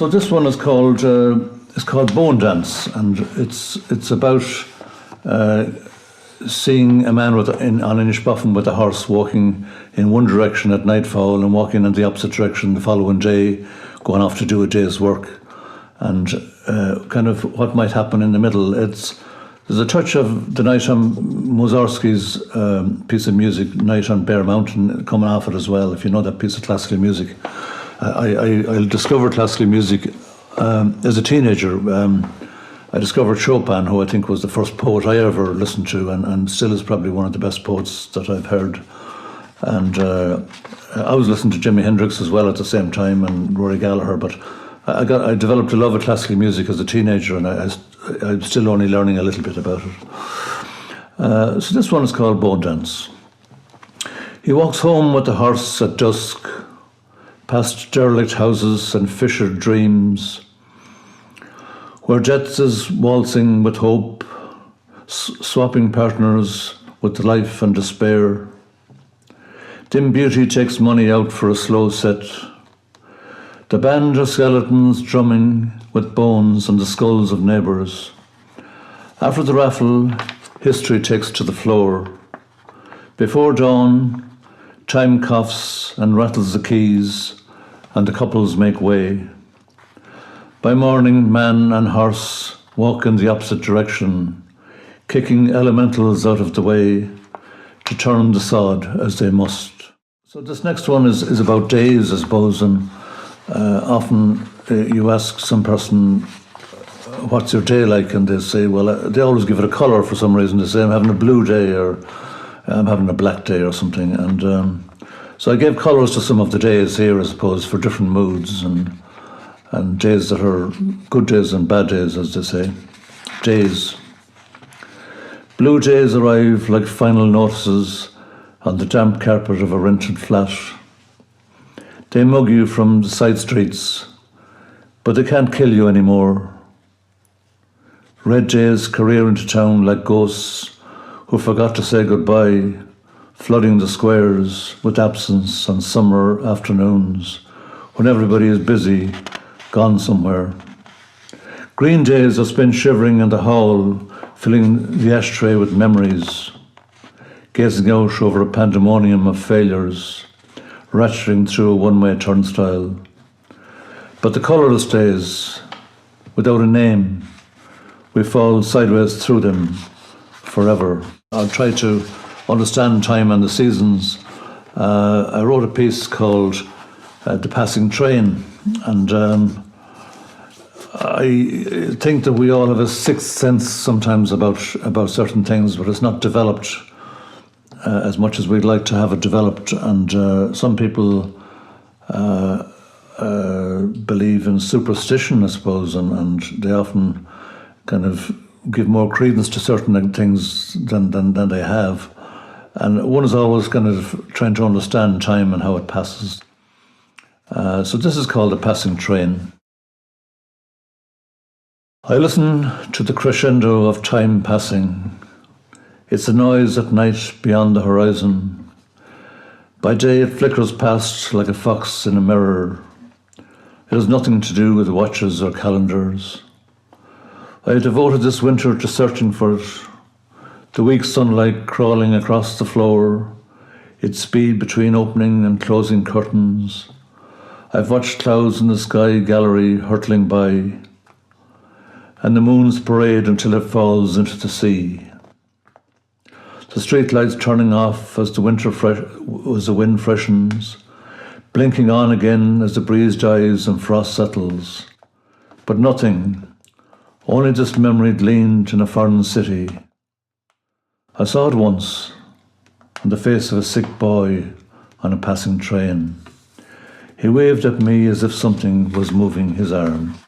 So this one is called Bone Dance, and it's about seeing a man on an Inishboffin with a horse walking in one direction at nightfall and walking in the opposite direction the following day, going off to do a day's work, and kind of what might happen in the middle. There's a touch of the Night on Mussorgsky's piece of music, Night on Bear Mountain, coming off it as well, if you know that piece of classical music. I discovered classical music as a teenager. I discovered Chopin, who I think was the first poet I ever listened to, and still is probably one of the best poets that I've heard. And I was listening to Jimi Hendrix as well at the same time, and Rory Gallagher, but I developed a love of classical music as a teenager, and I'm still only learning a little bit about it. So this one is called Bone Dance. He walks home with the horse at dusk, past derelict houses and fisher dreams, where death is waltzing with hope, swapping partners with life and despair. Dim beauty takes money out for a slow set. The band of skeletons drumming with bones and the skulls of neighbours. After the raffle, history takes to the floor. Before dawn, time coughs and rattles the keys, and the couples make way. By morning, man and horse walk in the opposite direction, kicking elementals out of the way to turn the sod as they must. So this next one is about days, I suppose, and often you ask some person, what's your day like? And they say, well, they always give it a colour for some reason. They say, I'm having a blue day, or I'm having a black day or something. And so I gave colours to some of the days here, I suppose, for different moods and days that are good days and bad days, as they say. Days. Blue days arrive like final notices on the damp carpet of a rented flat. They mug you from the side streets, but they can't kill you anymore. Red days career into town like ghosts who forgot to say goodbye, flooding the squares with absence on summer afternoons when everybody is busy, gone somewhere. Green days are spent shivering in the hall, filling the ashtray with memories, gazing out over a pandemonium of failures, ratcheting through a one-way turnstile. But the colourless days, without a name, we fall sideways through them forever. I'll try to understand time and the seasons. I wrote a piece called The Passing Train, and I think that we all have a sixth sense sometimes about certain things, but it's not developed as much as we'd like to have it developed. And some people believe in superstition, I suppose, and they often kind of give more credence to certain things than they have. And one is always kind of trying to understand time and how it passes. So this is called The Passing Train. I listen to the crescendo of time passing. It's a noise at night beyond the horizon. By day it flickers past like a fox in a mirror. It has nothing to do with watches or calendars. I devoted this winter to searching for it. The weak sunlight crawling across the floor, its speed between opening and closing curtains. I've watched clouds in the sky gallery hurtling by, and the moon's parade until it falls into the sea. The streetlights turning off as the wind freshens, blinking on again as the breeze dies and frost settles. But nothing, only this memory gleamed in a foreign city. I saw it once, on the face of a sick boy on a passing train. He waved at me as if something was moving his arm.